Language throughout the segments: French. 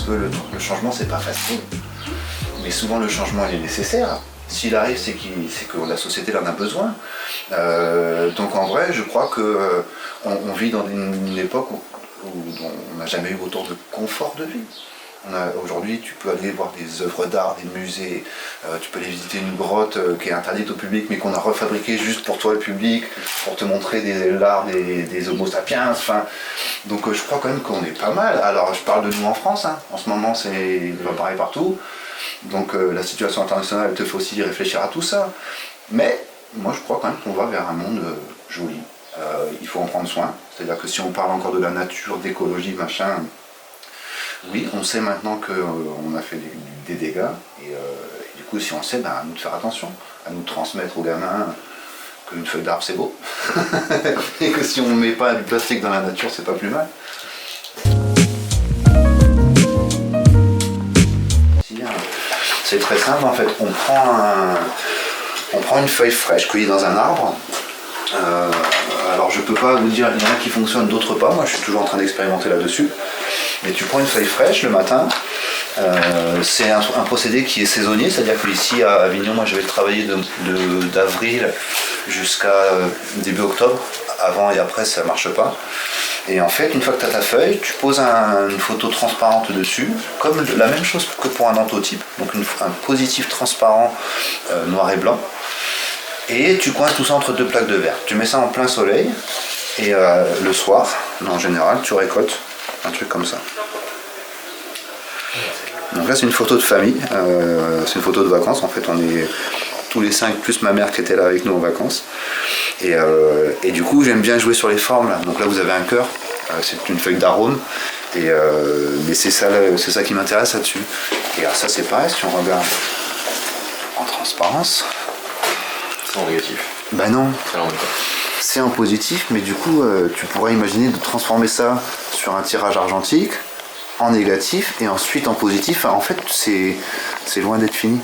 que le changement c'est pas facile. Mais souvent le changement il est nécessaire. S'il arrive, c'est que la société en a besoin. Donc en vrai, je crois que on vit dans une époque où on n'a jamais eu autant de confort de vie. Aujourd'hui, tu peux aller voir des œuvres d'art, des musées, tu peux aller visiter une grotte qui est interdite au public, mais qu'on a refabriquée juste pour toi le public, pour te montrer l'art des Homo sapiens. Enfin, donc je crois quand même qu'on est pas mal. Alors je parle de nous en France, hein. En ce moment c'est pas pareil partout. Donc la situation internationale te fait aussi réfléchir à tout ça. Mais moi je crois quand même qu'on va vers un monde joli. Il faut en prendre soin. C'est-à-dire que si on parle encore de la nature, d'écologie, machin, oui, on sait maintenant qu'on a fait des dégâts. Et du coup, si on le sait, à nous de faire attention, à nous de transmettre aux gamins qu'une feuille d'arbre c'est beau. Et que si on ne met pas du plastique dans la nature, c'est pas plus mal. C'est très simple en fait, on prend une feuille fraîche cueillie dans un arbre. Alors je peux pas vous dire, il y en a qui fonctionnent, d'autres pas, moi je suis toujours en train d'expérimenter là-dessus. Mais tu prends une feuille fraîche le matin, c'est un procédé qui est saisonnier, c'est-à-dire que ici à Avignon, moi je vais travailler d'avril jusqu'à début octobre, avant et après ça marche pas. Et en fait, une fois que tu as ta feuille, tu poses une photo transparente dessus, comme la même chose que pour un anthotype, donc un positif transparent noir et blanc. Et tu coinces tout ça entre deux plaques de verre. Tu mets ça en plein soleil, et le soir, en général, tu récoltes un truc comme ça. Donc là, c'est une photo de famille, c'est une photo de vacances. En fait, on est tous les 5 plus ma mère qui était là avec nous en vacances. Et du coup, j'aime bien jouer sur les formes là. Donc là, vous avez un cœur, c'est une feuille d'arôme. Mais c'est ça qui m'intéresse là-dessus. Et alors ça, c'est pareil, si on regarde en transparence. C'est en négatif. Ben non. C'est en C'est en positif, mais du coup, tu pourrais imaginer de transformer ça sur un tirage argentique, en négatif, et ensuite en positif. En fait, c'est loin d'être fini.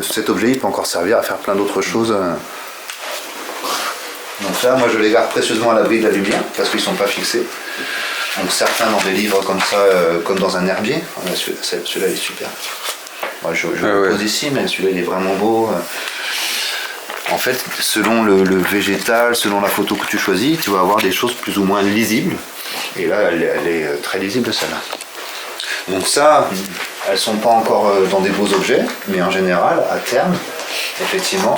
Cet objet, il peut encore servir à faire plein d'autres choses. Donc là, moi, je les garde précieusement à l'abri de la lumière, parce qu'ils ne sont pas fixés. Donc certains dans des livres comme ça, comme dans un herbier. Celui-là, il est super. Moi, je le pose ici, mais celui-là, il est vraiment beau. En fait, selon le végétal, selon la photo que tu choisis, tu vas avoir des choses plus ou moins lisibles. Et là, elle est très lisible, celle-là. Donc ça, elles sont pas encore dans des beaux objets, mais en général, à terme, effectivement,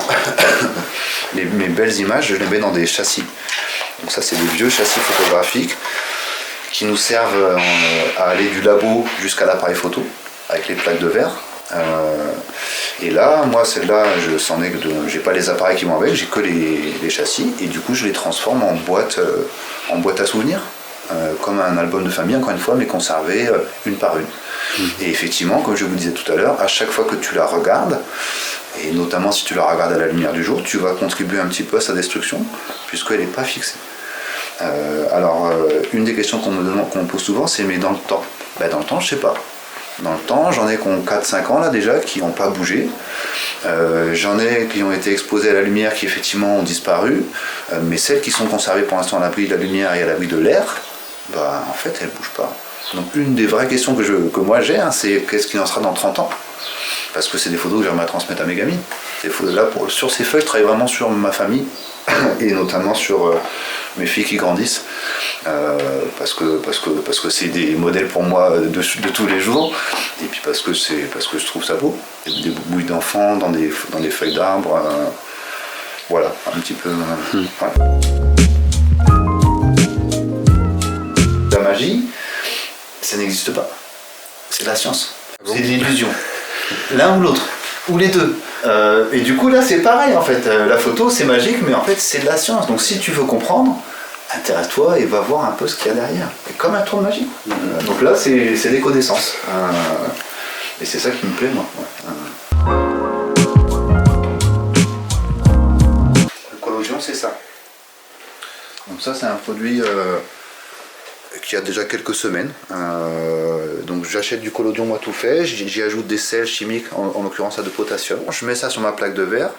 mes belles images, je les mets dans des châssis. Donc ça, c'est des vieux châssis photographiques qui nous servent à aller du labo jusqu'à l'appareil photo, avec les plaques de verre. Et là, moi, celle-là, j'ai pas les appareils qui vont avec, j'ai que les châssis, et du coup, je les transforme en boîte à souvenirs. Comme un album de famille, encore une fois, mais conservé une par une. Et effectivement, comme je vous disais tout à l'heure, à chaque fois que tu la regardes, et notamment si tu la regardes à la lumière du jour, tu vas contribuer un petit peu à sa destruction, puisqu'elle n'est pas fixée. Une des questions qu'on me pose souvent, c'est mais dans le temps? Dans le temps, je sais pas. Dans le temps, j'en ai qui ont 4-5 ans là déjà, qui n'ont pas bougé. J'en ai qui ont été exposées à la lumière, qui effectivement ont disparu. Mais celles qui sont conservées pour l'instant à l'abri de la lumière et à l'abri de l'air, en fait, elles ne bougent pas. Donc une des vraies questions que moi j'ai, c'est qu'est-ce qu'il en sera dans 30 ans? Parce que c'est des photos que j'aimerais transmettre à mes gamines. Là, sur ces feuilles, je travaille vraiment sur ma famille, et notamment sur mes filles qui grandissent. Parce que c'est des modèles pour moi de tous les jours, et puis parce que je trouve ça beau. Des bouilles d'enfants dans des feuilles d'arbres, voilà, un petit peu. Ouais. La magie, ça n'existe pas. C'est la science. C'est de l'illusion. L'un ou l'autre, ou les deux. Et du coup là c'est pareil en fait. La photo c'est magique, mais en fait c'est de la science. Donc si tu veux comprendre, intéresse-toi et va voir un peu ce qu'il y a derrière. C'est comme un tour de magie. Donc là, c'est des connaissances. Et c'est ça qui me plaît, moi. Le collodion, c'est ça. Donc ça, c'est un produit qui a déjà quelques semaines. Donc j'achète du collodion, moi, tout fait. J'y ajoute des sels chimiques, en l'occurrence à de potassium. Je mets ça sur ma plaque de verre.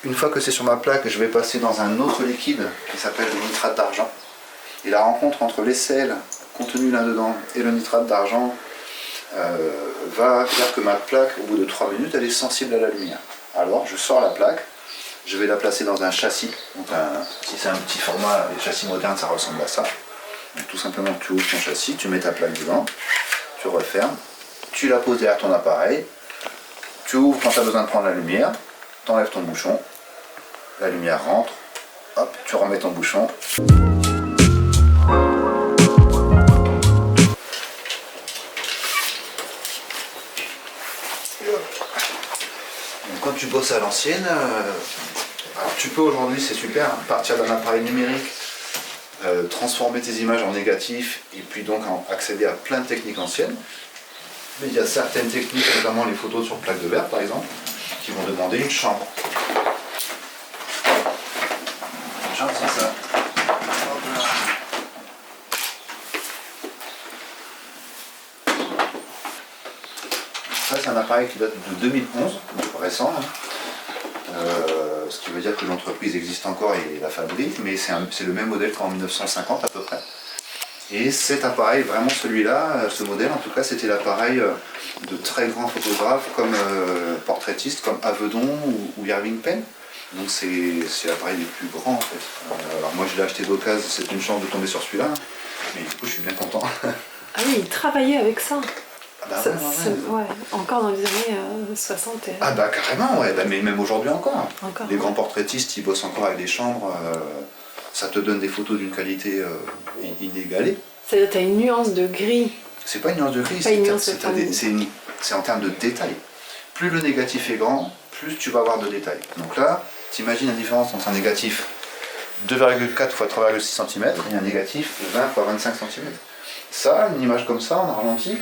Une fois que c'est sur ma plaque, je vais passer dans un autre liquide qui s'appelle le nitrate d'argent. Et la rencontre entre les sels contenus là-dedans et le nitrate d'argent va faire que ma plaque, au bout de 3 minutes, elle est sensible à la lumière. Alors je sors la plaque, je vais la placer dans un châssis. Donc si c'est un petit format, les châssis modernes ça ressemble à ça. Donc, tout simplement tu ouvres ton châssis, tu mets ta plaque dedans, tu refermes, tu la poses derrière ton appareil, tu ouvres quand tu as besoin de prendre la lumière, tu enlèves ton bouchon, la lumière rentre, hop, tu remets ton bouchon. Donc, quand tu bosses à l'ancienne, alors tu peux aujourd'hui, c'est super, hein, partir d'un appareil numérique, transformer tes images en négatif et puis donc accéder à plein de techniques anciennes. Mais il y a certaines techniques, notamment les photos sur plaque de verre par exemple, qui vont demander une chambre. Une chambre, c'est ça. Ça, c'est un appareil qui date de 2011, donc récent. Hein. Ce qui veut dire que l'entreprise existe encore et la fabrique, mais c'est le même modèle qu'en 1950 à peu près. Et cet appareil, vraiment celui-là, ce modèle en tout cas, c'était l'appareil de très grands photographes comme portraitistes comme Avedon ou Irving Penn. Donc c'est l'appareil les plus grands en fait. Alors moi je l'ai acheté d'occasion, c'est une chance de tomber sur celui-là, mais du coup je suis bien content. Ah oui, il travaillait avec ça. Ah bah Ça, ouais. ouais, encore dans les années 60. Ah bah carrément, ouais. Bah, mais même aujourd'hui encore. Encore. Les grands portraitistes, ils bossent encore avec des chambres, ça te donne des photos d'une qualité inégalée. C'est-à-dire que tu as une nuance de gris. C'est pas une nuance de gris, c'est en termes de détails. Plus le négatif est grand, plus tu vas avoir de détails. Donc là, t'imagines la différence entre un négatif 2,4 x 3,6 cm et un négatif 20 x 25 cm. Ça, une image comme ça, en argentique,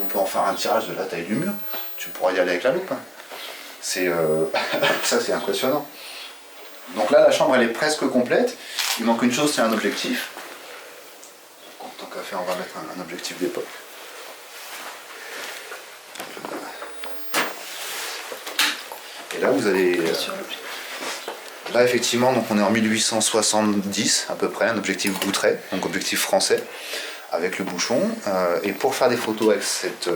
on peut en faire un tirage de la taille du mur. Tu pourras y aller avec la loupe. Hein. Ça, c'est impressionnant. Donc là, la chambre, elle est presque complète. Il manque une chose, c'est un objectif. Tant qu'à faire, on va mettre un objectif d'époque. Et là, vous allez... Là, effectivement, donc on est en 1870 à peu près, un objectif Bouttray, donc objectif français, avec le bouchon. Et pour faire des photos avec cette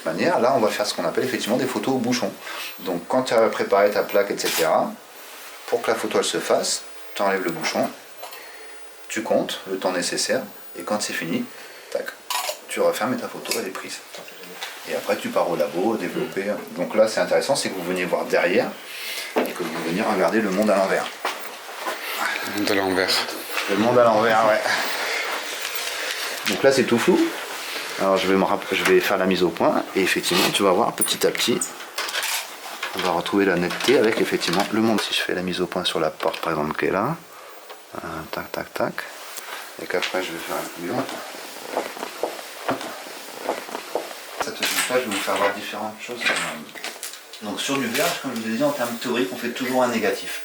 manière, là, on va faire ce qu'on appelle effectivement des photos au bouchon. Donc, quand tu as préparé ta plaque, etc., pour que la photo elle se fasse, tu enlèves le bouchon, tu comptes le temps nécessaire, et quand c'est fini, tac, tu refermes et ta photo elle est prise. Et après, tu pars au labo, développer. Donc là, c'est intéressant, c'est que vous veniez voir derrière et que vous veniez regarder le monde à l'envers. Le monde à l'envers. Le monde à l'envers, ouais. Donc là, c'est tout flou. Alors, je vais faire la mise au point et effectivement, tu vas voir petit à petit, on va retrouver la netteté avec effectivement le monde. Si je fais la mise au point sur la porte, par exemple, qui est là, tac, tac, tac, et qu'après, je vais faire un couillon. Ça te dit pas, je vais vous faire voir différentes choses. Donc sur du verre, comme je vous ai dit, en termes théoriques, on fait toujours un négatif.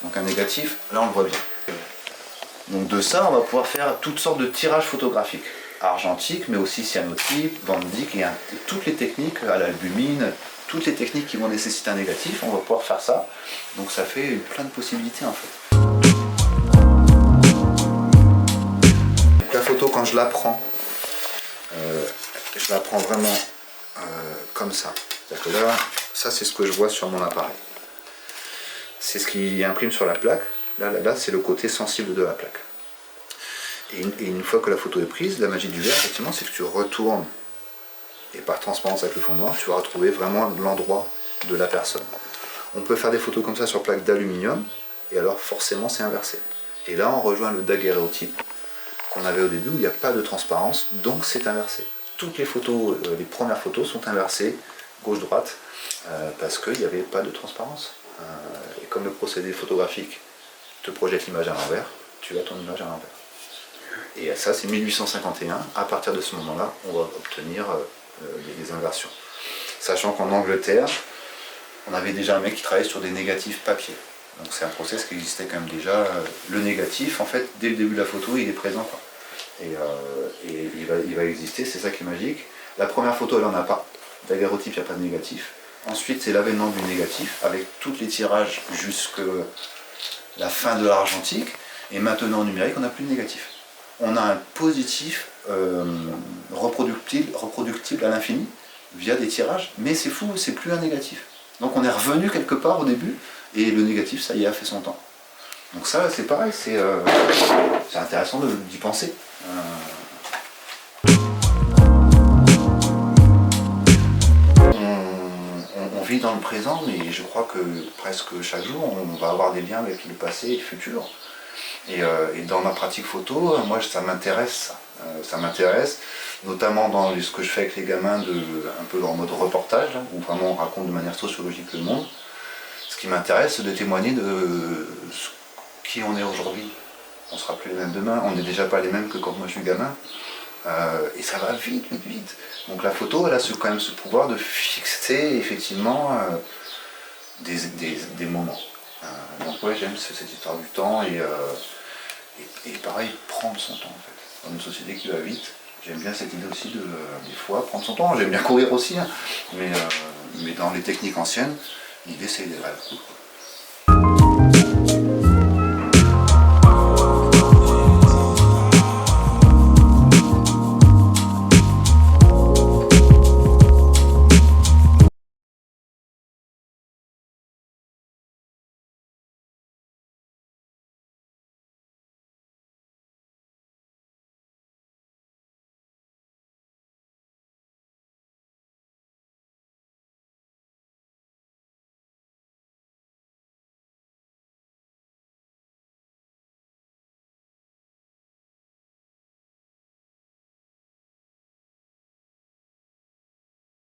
Donc un négatif, là on le voit bien. Donc de ça, on va pouvoir faire toutes sortes de tirages photographiques. Argentique, mais aussi cyanotype, bandique, et toutes les techniques à l'albumine, toutes les techniques qui vont nécessiter un négatif, on va pouvoir faire ça. Donc ça fait plein de possibilités en fait. La photo, quand je la prends, vraiment comme ça. C'est-à-dire que là, ça c'est ce que je vois sur mon appareil. C'est ce qui imprime sur la plaque. Là c'est le côté sensible de la plaque. Et une fois que la photo est prise, la magie du verre, effectivement, c'est que tu retournes, et par transparence avec le fond noir, tu vas retrouver vraiment l'endroit de la personne. On peut faire des photos comme ça sur plaque d'aluminium, et alors forcément c'est inversé. Et là on rejoint le daguerréotype qu'on avait au début, où il n'y a pas de transparence, donc c'est inversé. Toutes les photos, les premières photos sont inversées, gauche-droite, parce qu'il n'y avait pas de transparence. Et comme le procédé photographique te projette l'image à l'envers, tu as ton image à l'envers. Et ça c'est 1851, à partir de ce moment-là, on va obtenir des inversions. Sachant qu'en Angleterre, on avait déjà un mec qui travaillait sur des négatifs papier. Donc c'est un process qui existait quand même déjà. Le négatif, en fait, dès le début de la photo, il est présent, quoi. Et il va exister, c'est ça qui est magique. La première photo, elle n'en a pas. Daguerréotype, il n'y a pas de négatif. Ensuite, c'est l'avènement du négatif, avec tous les tirages jusqu'à la fin de l'argentique. Et maintenant, en numérique, on n'a plus de négatif. on a un positif reproductible à l'infini via des tirages, mais c'est fou, c'est plus un négatif. Donc on est revenu quelque part au début, et le négatif, ça y est, a fait son temps. Donc ça, c'est pareil, c'est intéressant d'y penser. On vit dans le présent, mais je crois que presque chaque jour, on va avoir des liens avec le passé et le futur. Et dans ma pratique photo, moi, ça m'intéresse. Ça m'intéresse, notamment dans ce que je fais avec les gamins, un peu en mode reportage, hein, où vraiment on raconte de manière sociologique le monde. Ce qui m'intéresse, c'est de témoigner de qui on est aujourd'hui. On ne sera plus les mêmes demain, on n'est déjà pas les mêmes que quand moi je suis gamin. Et ça va vite, vite, vite. Donc la photo, elle a quand même ce pouvoir de fixer effectivement des moments. Donc ouais, j'aime cette histoire du temps et pareil, prendre son temps en fait. Dans une société qui va vite, j'aime bien cette idée aussi des fois, prendre son temps. J'aime bien courir aussi, hein, mais dans les techniques anciennes, l'idée c'est d'aller à la cool.